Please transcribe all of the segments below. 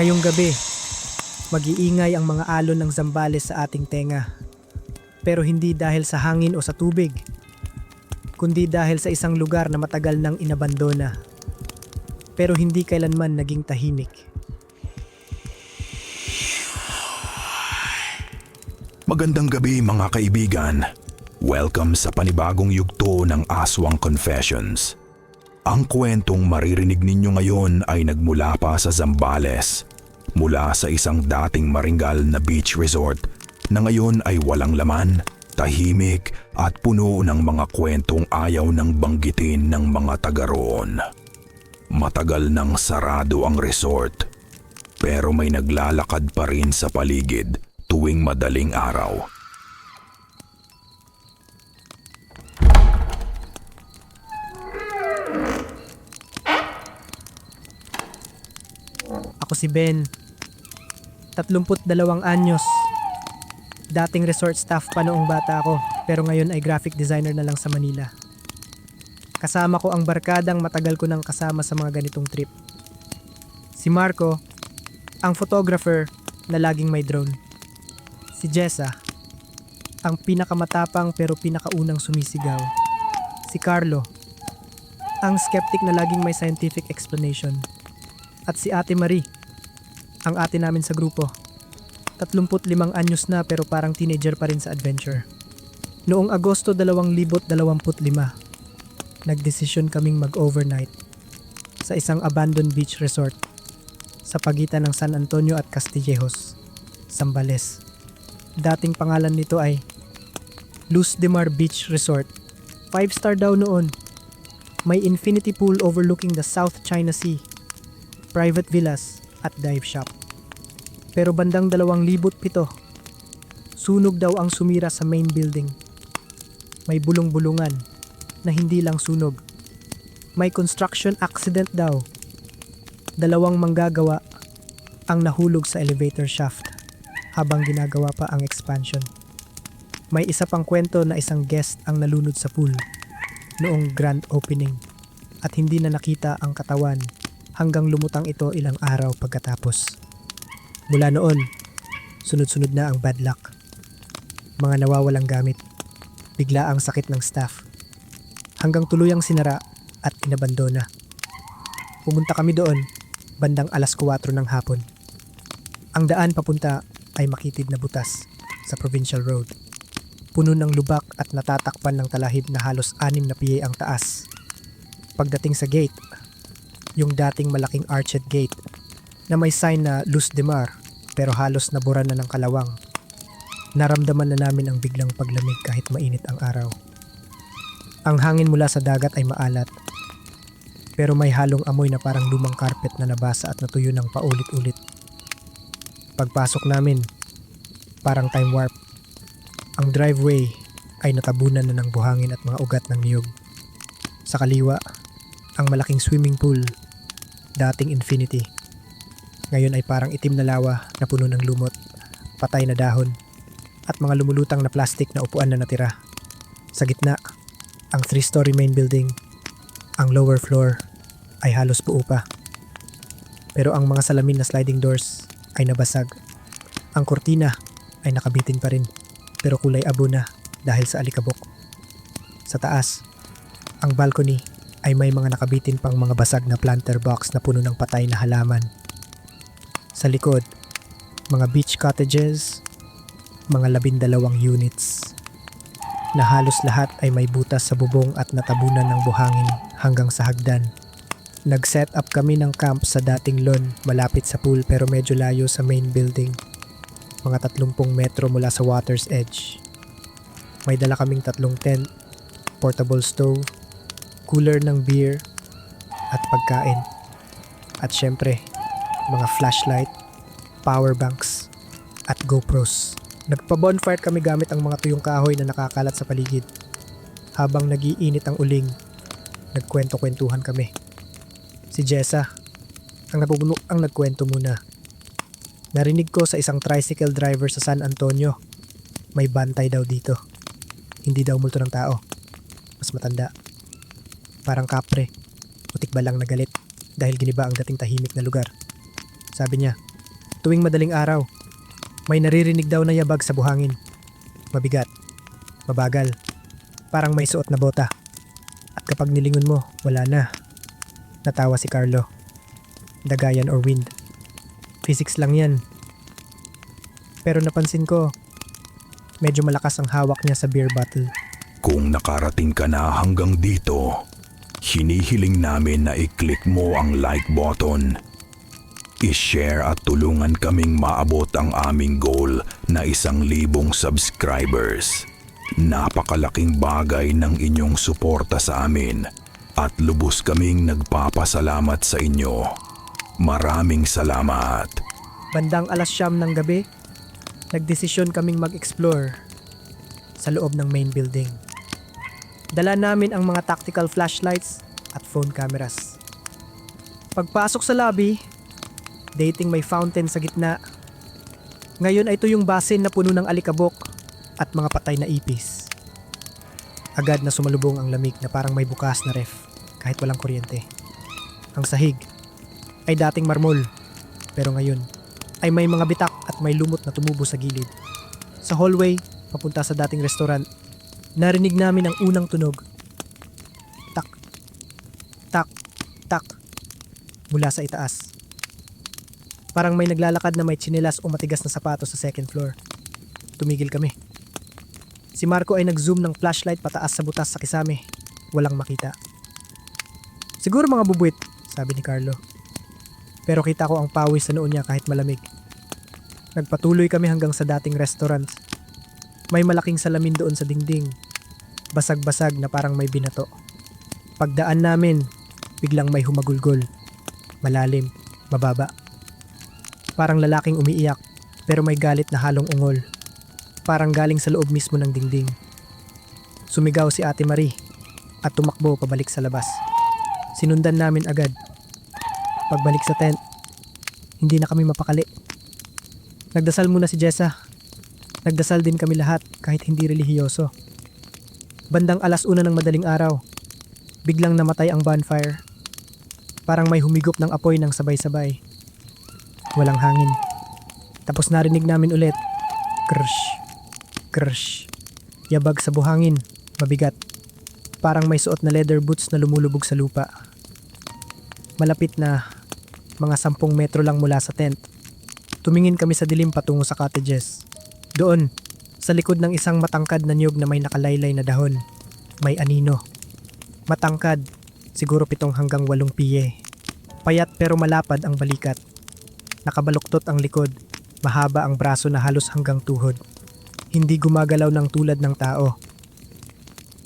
Ngayong gabi, mag-iingay ang mga alon ng Zambales sa ating tenga. Pero hindi dahil sa hangin o sa tubig, kundi dahil sa isang lugar na matagal nang inabandona. Pero hindi kailanman naging tahimik. Magandang gabi mga kaibigan. Welcome sa panibagong yugto ng Aswang Confessions. Ang kwentong maririnig ninyo ngayon ay nagmula pa sa Zambales, mula sa isang dating maringgal na beach resort na ngayon ay walang laman, tahimik at puno ng mga kwentong ayaw nang banggitin ng mga taga roon. Matagal nang sarado ang resort, pero may naglalakad pa rin sa paligid tuwing madaling araw. Ako si Ben, 32 anyos. Dating resort staff pa noong bata ako, pero ngayon ay graphic designer na lang sa Manila. Kasama ko ang barkadang matagal ko nang kasama sa mga ganitong trip. Si Marco, ang photographer na laging may drone. Si Jessa, ang pinakamatapang pero pinakaunang sumisigaw. Si Carlo, ang skeptic na laging may scientific explanation. At si Ate Marie, ang ate namin sa grupo. 35 anyos na pero parang teenager pa rin sa adventure. Noong Agosto 2025, nagdesisyon kaming mag-overnight sa isang abandoned beach resort sa pagitan ng San Antonio at Castillejos, Zambales. Dating pangalan nito ay Luz de Mar Beach Resort. 5-star daw noon. May infinity pool overlooking the South China Sea, private villas at dive shop. Pero bandang 2007, sunog daw ang sumira sa main building. May bulong-bulungan na hindi lang sunog. May construction accident daw. 2 manggagawa ang nahulog sa elevator shaft habang ginagawa pa ang expansion. May isa pang kwento na isang guest ang nalunod sa pool noong grand opening at hindi na nakita ang katawan hanggang lumutang ito ilang araw pagkatapos. Mula noon, sunod-sunod na ang bad luck. Mga nawawalang gamit, bigla ang sakit ng staff, hanggang tuluyang sinara at inabandona. Pumunta kami doon bandang 4:00 ng hapon. Ang daan papunta ay makitid na butas sa provincial road. Puno ng lubak at natatakpan ng talahib na halos 6 na piye ang taas. Pagdating sa gate, yung dating malaking arched gate na may sign na Luz de Mar pero halos nabura na ng kalawang. Naramdaman na namin ang biglang paglamig kahit mainit ang araw. Ang hangin mula sa dagat ay maalat, pero may halong amoy na parang lumang carpet na nabasa at natuyo ng paulit-ulit. Pagpasok namin, parang time warp. Ang driveway ay natabunan na ng buhangin at mga ugat ng niyog. Sa kaliwa, ang malaking swimming pool, dating infinity. Ngayon ay parang itim na lawa na puno ng lumot, patay na dahon, at mga lumulutang na plastic na upuan na natira. Sa gitna, ang 3-story main building. Ang lower floor ay halos buo pa. Pero ang mga salamin na sliding doors ay nabasag. Ang kortina ay nakabitin pa rin, pero kulay abo na dahil sa alikabok. Sa taas, ang balcony ay may mga nakabitin pang mga basag na planter box na puno ng patay na halaman. Sa likod, mga beach cottages, mga 12 units, na halos lahat ay may butas sa bubong at natabunan ng buhangin hanggang sa hagdan. Nag-set up kami ng camp sa dating lawn malapit sa pool pero medyo layo sa main building. Mga 30 metro mula sa water's edge. May dala kaming 3 tent, portable stove, cooler ng beer at pagkain. At syempre, mga flashlight, power banks at GoPros. Nagpa-bonfire kami gamit ang mga tuyong kahoy na nakakalat sa paligid. Habang nagiinit ang uling, nagkwento-kwentuhan kami. Si Jessa, ang nagkwento muna. Narinig ko sa isang tricycle driver sa San Antonio, may bantay daw dito. Hindi daw multo ng tao. Mas matanda. Parang kapre. Putik balang na galit dahil giniba ang dating tahimik na lugar. Sabi niya, Tuwing madaling araw, may naririnig daw na yabag sa buhangin. Mabigat, mabagal, parang may suot na bota. At kapag nilingon mo, wala na. Natawa si Carlo. Dagayan or wind. Physics lang yan. Pero napansin ko, medyo malakas ang hawak niya sa beer bottle. Kung nakarating ka na hanggang dito, hinihiling namin na i-click mo ang like button. I-share at tulungan kaming maabot ang aming goal na 1,000 subscribers. Napakalaking bagay ng inyong suporta sa amin at lubos kaming nagpapasalamat sa inyo. Maraming salamat. Bandang 9:00 ng gabi, nagdesisyon kaming mag-explore sa loob ng main building. Dala namin ang mga tactical flashlights at phone cameras. Pagpasok sa lobby, dating may fountain sa gitna. Ngayon ay ito yung basin na puno ng alikabok at mga patay na ipis. Agad na sumalubong ang lamig na parang may bukas na ref kahit walang kuryente. Ang sahig ay dating marmol, pero ngayon ay may mga bitak at may lumot na tumubo sa gilid. Sa hallway, papunta sa dating restaurant, narinig namin ang unang tunog. Tak, tak, tak, mula sa itaas. Parang may naglalakad na may tsinelas o matigas na sapatos sa second floor. Tumigil kami. Si Marco ay nag-zoom ng flashlight pataas sa butas sa kisame. Walang makita. Siguro mga bubuit, sabi ni Carlo. Pero kita ko ang pawis sa noo niya kahit malamig. Nagpatuloy kami hanggang sa dating restaurant. May malaking salamin doon sa dingding. Basag-basag na parang may binato. Pagdaan namin, biglang may humagulgol. Malalim, mababa. Parang lalaking umiiyak, pero may galit na halong ungol. Parang galing sa loob mismo ng dingding. Sumigaw si Ate Marie at tumakbo pabalik sa labas. Sinundan namin agad. Pagbalik sa tent, hindi na kami mapakali. Nagdasal muna si Jessa. Nagdasal din kami lahat kahit hindi relihiyoso. Bandang 1:00 ng madaling araw, biglang namatay ang bonfire. Parang may humigop ng apoy ng sabay-sabay. Walang hangin. Tapos narinig namin ulit. Krsh, krsh. Yabag sa buhangin, mabigat. Parang may suot na leather boots na lumulubog sa lupa. Malapit na, mga 10 metro lang mula sa tent. Tumingin kami sa dilim patungo sa cottages. Doon, sa likod ng isang matangkad na niyog na may nakalaylay na dahon, may anino. Matangkad, siguro 7 hanggang 8 piye. Payat pero malapad ang balikat. Nakabaluktot ang likod, mahaba ang braso na halos hanggang tuhod. Hindi gumagalaw ng tulad ng tao.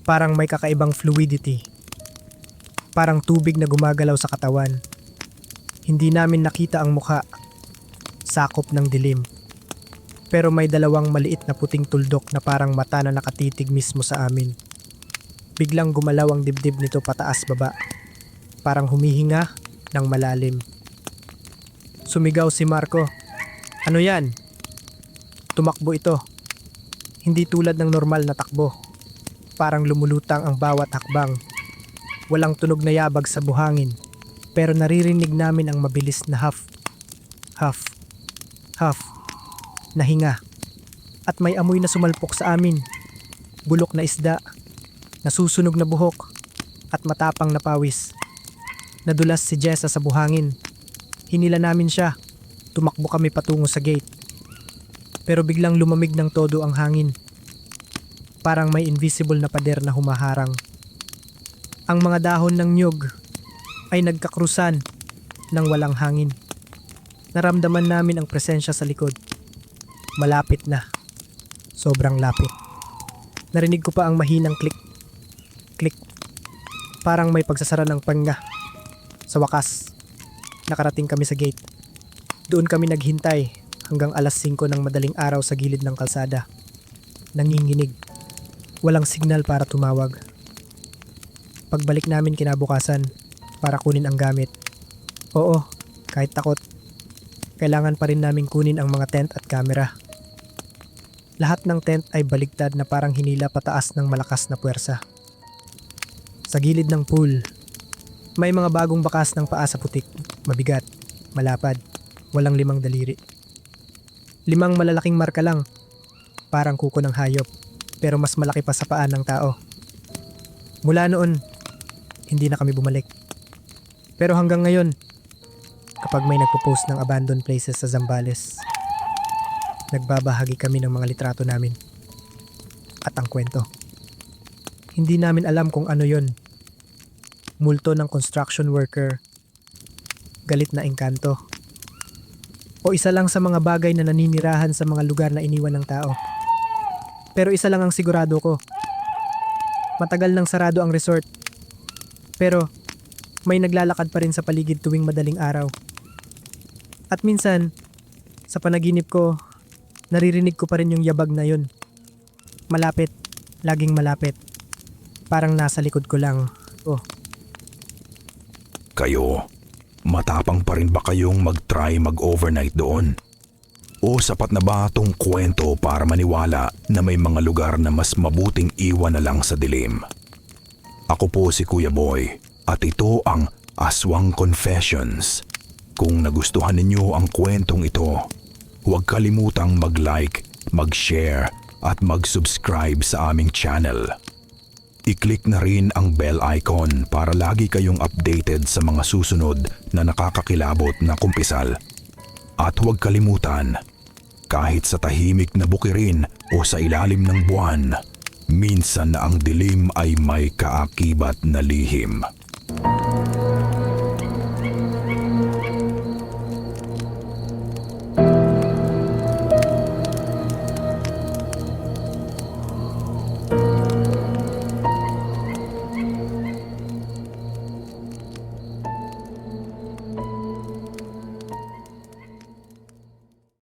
Parang may kakaibang fluidity. Parang tubig na gumagalaw sa katawan. Hindi namin nakita ang mukha. Sakop ng dilim. Pero may 2 maliit na puting tuldok na parang mata na nakatitig mismo sa amin. Biglang gumalaw ang dibdib nito pataas baba. Parang humihinga ng malalim. Sumigaw si Marco. Ano yan? Tumakbo ito. Hindi tulad ng normal na takbo. Parang lumulutang ang bawat hakbang. Walang tunog na yabag sa buhangin. Pero naririnig namin ang mabilis na huff, huff, huff, na hinga. At may amoy na sumalpok sa amin. Bulok na isda, nasusunog na buhok, at matapang na pawis. Nadulas si Jessa sa buhangin. Hinila namin siya. Tumakbo kami patungo sa gate. Pero biglang lumamig ng todo ang hangin. Parang may invisible na pader na humaharang. Ang mga dahon ng nyug ay nagkakrusan ng walang hangin. Naramdaman namin ang presensya sa likod. Malapit na. Sobrang lapit. Narinig ko pa ang mahinang click. Click. Parang may pagsasara ng panga. Sa wakas, nakarating kami sa gate. Doon kami naghintay hanggang 5:00 ng madaling araw sa gilid ng kalsada. Nanginginig. Walang signal para tumawag. Pagbalik namin kinabukasan para kunin ang gamit. Oo, kahit takot. Kailangan pa rin naming kunin ang mga tent at camera. Lahat ng tent ay baligtad na parang hinila pataas ng malakas na puwersa. Sa gilid ng pool, may mga bagong bakas ng paa sa putik. Mabigat, malapad, walang 5 daliri. 5 malalaking marka lang. Parang kuko ng hayop, pero mas malaki pa sa paa ng tao. Mula noon, hindi na kami bumalik. Pero hanggang ngayon, kapag may nagpo-post ng abandoned places sa Zambales, nagbabahagi kami ng mga litrato namin at ang kwento. Hindi namin alam kung ano yon. Multo ng construction worker, galit na engkanto, o isa lang sa mga bagay na naninirahan sa mga lugar na iniwan ng tao. Pero isa lang ang sigurado ko. Matagal nang sarado ang resort. Pero may naglalakad pa rin sa paligid tuwing madaling araw. At minsan, sa panaginip ko, naririnig ko pa rin yung yabag na yun. Malapit, laging malapit. Parang nasa likod ko lang. Oh, Kayo, matapang pa rin ba kayong mag-try mag-overnight doon? O sapat na ba tong kwento para maniwala na may mga lugar na mas mabuting iwan na lang sa dilim? Ako po si Kuya Boy at ito ang Aswang Confessions. Kung nagustuhan ninyo ang kwentong ito, huwag kalimutang mag-like, mag-share at mag-subscribe sa aming channel. I-click na rin ang bell icon para lagi kayong updated sa mga susunod na nakakakilabot na kumpisal. At huwag kalimutan, kahit sa tahimik na bukirin o sa ilalim ng buwan, minsan na ang dilim ay may kaakibat na lihim.